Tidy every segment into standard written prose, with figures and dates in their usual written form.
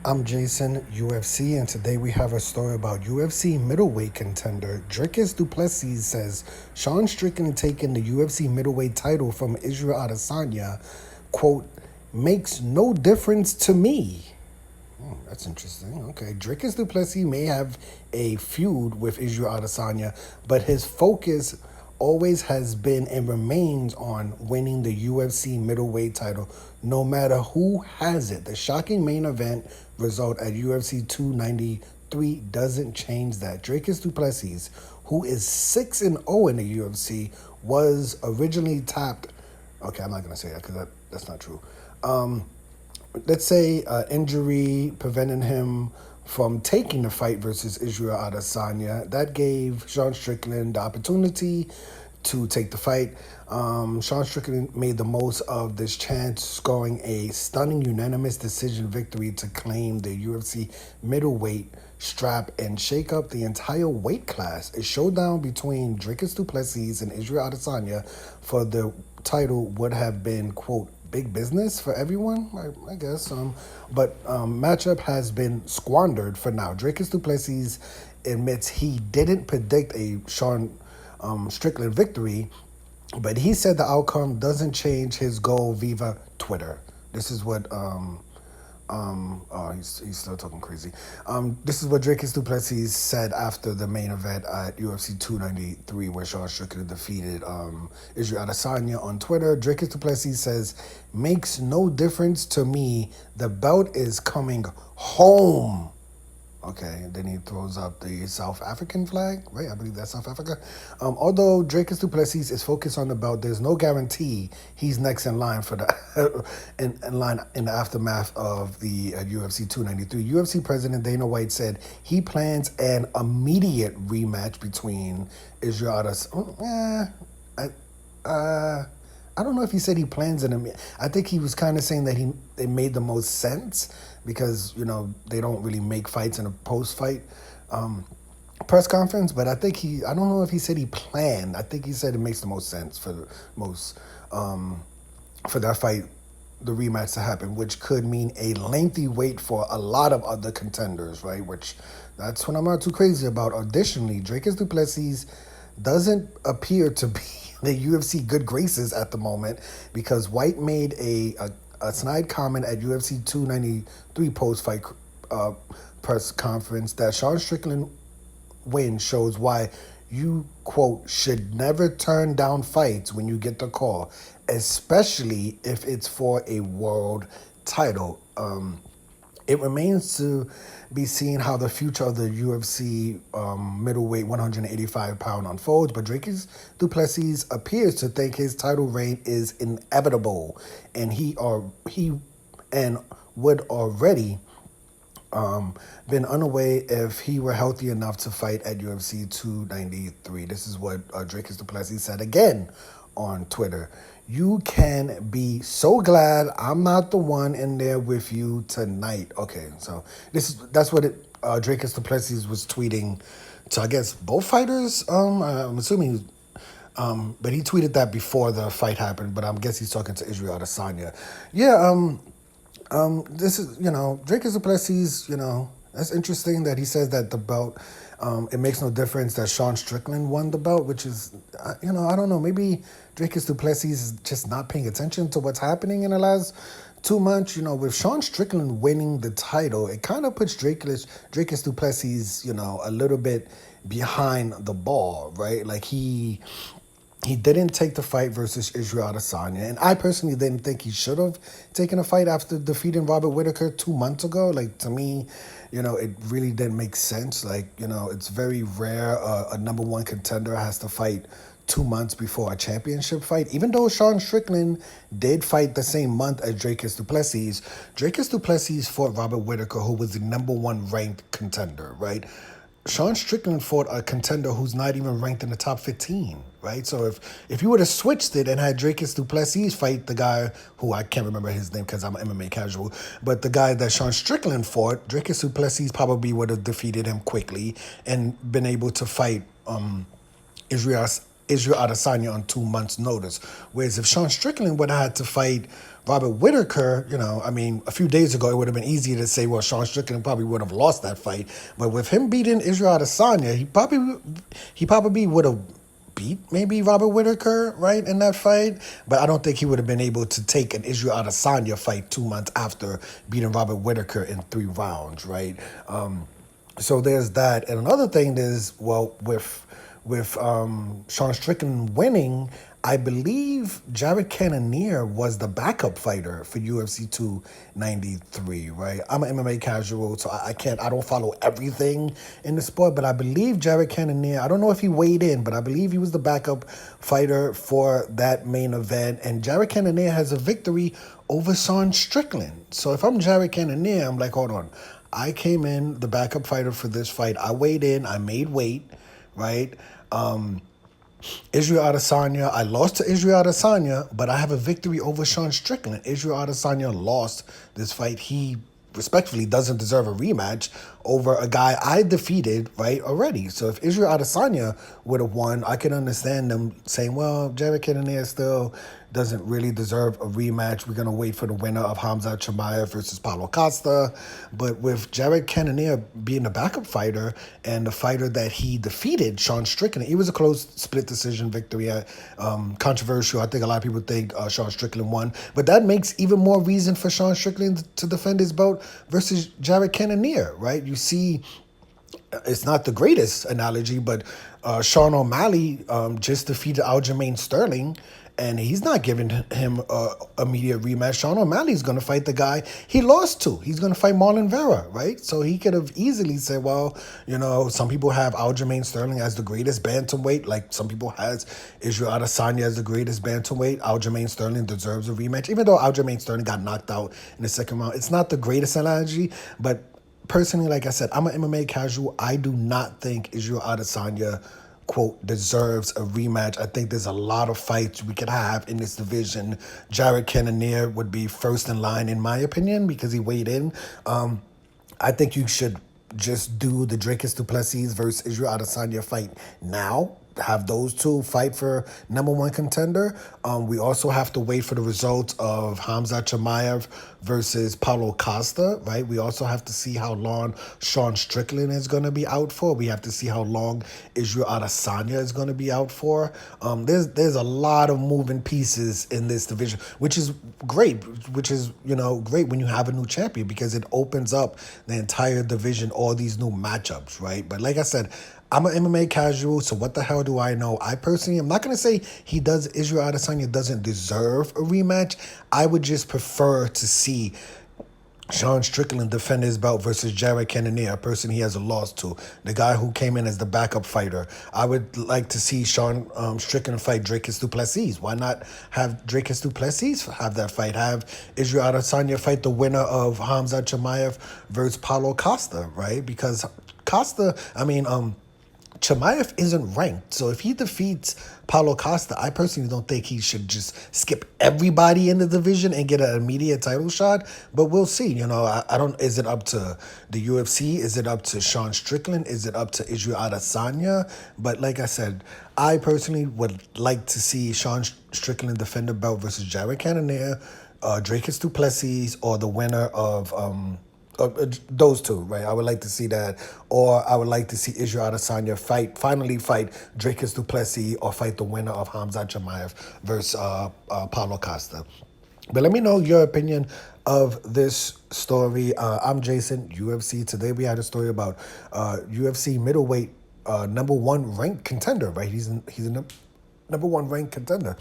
I'm Jason, UFC, and today we have a story about UFC middleweight contender Dricus Du Plessis says Sean Strickland taking the UFC middleweight title from Israel Adesanya, quote, makes no difference to me. That's interesting. Okay. Dricus Du Plessis may have a feud with Israel Adesanya, but his focus always has been and remains on winning the UFC middleweight title, no matter who has it. The shocking main event result at UFC 293 doesn't change that. Dricus Du Plessis, who is 6-0 in the UFC, was originally tapped. Okay, I'm not going to say that because that's not true. Let's say injury prevented him from taking the fight versus Israel Adesanya. That gave Sean Strickland the opportunity to take the fight. Sean Strickland made the most of this chance, scoring a stunning unanimous decision victory to claim the UFC middleweight strap and shake up the entire weight class. A showdown between Dricus Du Plessis and Israel Adesanya for the title would have been, quote, big business for everyone, I guess. But matchup has been squandered for now. Dricus Du Plessis admits he didn't predict a Sean Strickland victory, but he said the outcome doesn't change his goal via Twitter. This is what he's still talking crazy. This is what Dricus Du Plessis said after the main event at UFC 293, where Sean Strickland defeated Israel Adesanya on Twitter. Dricus Du Plessis says, makes no difference to me. The belt is coming home. Okay, then he throws up the South African flag, right? I believe that's South Africa. Although Dricus Du Plessis is focused on the belt, there's no guarantee he's next in line for the in line in the aftermath of the UFC 293. UFC President Dana White said he plans an immediate rematch between Israel Adesanya. I don't know if he said he plans an. I think he was kind of saying that it made the most sense because, you know, they don't really make fights in a post-fight press conference. But I think I don't know if he said he planned. I think he said it makes the most sense for that fight, the rematch to happen, which could mean a lengthy wait for a lot of other contenders, right? Which that's what I'm not too crazy about. Additionally, Dricus Du Plessis doesn't appear to be the UFC good graces at the moment because White made a snide comment at UFC 293 post-fight press conference that Sean Strickland win shows why you, quote, should never turn down fights when you get the call, especially if it's for a world title. It remains to be seen how the future of the UFC middleweight 185-pound unfolds, but Dricus Du Plessis appears to think his title reign is inevitable, and he would already been unaware if he were healthy enough to fight at UFC 293. This is what Dricus Du Plessis said again on Twitter. You can be so glad I'm not the one in there with you tonight. Okay, so that's what Dricus Du Plessis was tweeting to, I guess, both fighters. I'm assuming, but he tweeted that before the fight happened. But I guess he's talking to Israel Adesanya. Yeah. This is, Dricus Du Plessis, that's interesting that he says that the belt, it makes no difference that Sean Strickland won the belt, which is, I don't know, maybe Dricus Du Plessis is just not paying attention to what's happening in the last 2 months. With Sean Strickland winning the title, it kind of puts Dricus Du Plessis, a little bit behind the ball, right? Like he didn't take the fight versus Israel Adesanya. And I personally didn't think he should have taken a fight after defeating Robert Whittaker 2 months ago. Like, to me, it really didn't make sense. Like, it's very rare a number one contender has to fight 2 months before a championship fight. Even though Sean Strickland did fight the same month as Dricus Du Plessis fought Robert Whittaker, who was the number one ranked contender, right? Sean Strickland fought a contender who's not even ranked in the top 15, right? So if you would have switched it and had Dricus Du Plessis fight the guy who I can't remember his name because I'm an MMA casual, but the guy that Sean Strickland fought, Dricus Du Plessis probably would have defeated him quickly and been able to fight Israel Israel Adesanya on 2 months' notice. Whereas if Sean Strickland would have had to fight Robert Whittaker, a few days ago, it would have been easier to say, well, Sean Strickland probably would have lost that fight. But with him beating Israel Adesanya, he probably would have beat maybe Robert Whittaker, right, in that fight. But I don't think he would have been able to take an Israel Adesanya fight 2 months after beating Robert Whittaker in 3 rounds, right? So there's that. And another thing is, well, with Sean Strickland winning, I believe Jared Cannonier was the backup fighter for UFC 293, right? I'm an MMA casual, so I don't follow everything in the sport, but I believe Jared Cannonier, I don't know if he weighed in, but I believe he was the backup fighter for that main event, and Jared Cannonier has a victory over Sean Strickland. So if I'm Jared Cannonier, I'm like, hold on. I came in the backup fighter for this fight. I weighed in. I made weight, right? Israel Adesanya, I lost to Israel Adesanya, but I have a victory over Sean Strickland. Israel Adesanya lost this fight. He respectfully doesn't deserve a rematch over a guy I defeated, right, already. So if Israel Adesanya would have won, I can understand them saying, well, Jared Cannonier still doesn't really deserve a rematch. We're going to wait for the winner of Khamzat Chimaev versus Paulo Costa. But with Jared Cannonier being the backup fighter and the fighter that he defeated, Sean Strickland, it was a close split decision victory. Controversial. I think a lot of people think Sean Strickland won. But that makes even more reason for Sean Strickland to defend his belt versus Jared Cannonier, right? You see, it's not the greatest analogy, but Sean O'Malley just defeated Aljamain Sterling, and he's not giving him an immediate rematch. Sean O'Malley's going to fight the guy he lost to. He's going to fight Marlon Vera, right? So he could have easily said, well, some people have Aljamain Sterling as the greatest bantamweight, like some people has Israel Adesanya as the greatest bantamweight. Aljamain Sterling deserves a rematch, even though Aljamain Sterling got knocked out in the second round. It's not the greatest analogy, but personally, like I said, I'm an MMA casual. I do not think Israel Adesanya, quote, deserves a rematch. I think there's a lot of fights we could have in this division. Jared Cannonier would be first in line, in my opinion, because he weighed in. I think you should just do the Dricus Du Plessis versus Israel Adesanya fight now. Have those two fight for #1 contender. We also have to wait for the results of Khamzat Chimaev versus Paulo Costa, right? We also have to see how long Sean Strickland is going to be out for. We have to see how long Israel Adesanya is going to be out for. There's a lot of moving pieces in this division, which is great, great when you have a new champion because it opens up the entire division, all these new matchups, right? But like I said, I'm an MMA casual, so what the hell do I know? I personally am not going to say Israel Adesanya doesn't deserve a rematch. I would just prefer to see Sean Strickland defend his belt versus Jared Cannonier, a person he has a loss to, the guy who came in as the backup fighter. I would like to see Sean Strickland fight Dricus Du Plessis. Why not have Dricus Du Plessis have that fight? Have Israel Adesanya fight the winner of Khamzat Chimaev versus Paulo Costa, right? Because Chimaev isn't ranked, so if he defeats Paulo Costa, I personally don't think he should just skip everybody in the division and get an immediate title shot. But we'll see. I don't. Is it up to the UFC? Is it up to Sean Strickland? Is it up to Israel Adesanya? But like I said, I personally would like to see Sean Strickland defend the belt versus Jared Cannonier, Dricus Du Plessis, or the winner of those two, right? I would like to see that. Or I would like to see Israel Adesanya finally fight Dricus Du Plessis or fight the winner of Khamzat Chimaev versus Paulo Costa. But let me know your opinion of this story. I'm Jason, UFC. Today we had a story about UFC middleweight #1 ranked contender, right? He's a #1 ranked contender.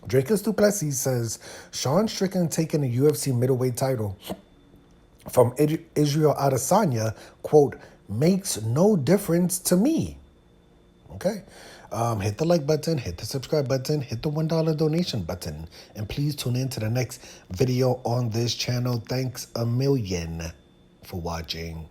Dricus Du Plessis says Sean Strickland taking the UFC middleweight title from Israel Adesanya, quote, makes no difference to me. Okay. Hit the like button, hit the subscribe button, hit the $1 donation button. And please tune in to the next video on this channel. Thanks a million for watching.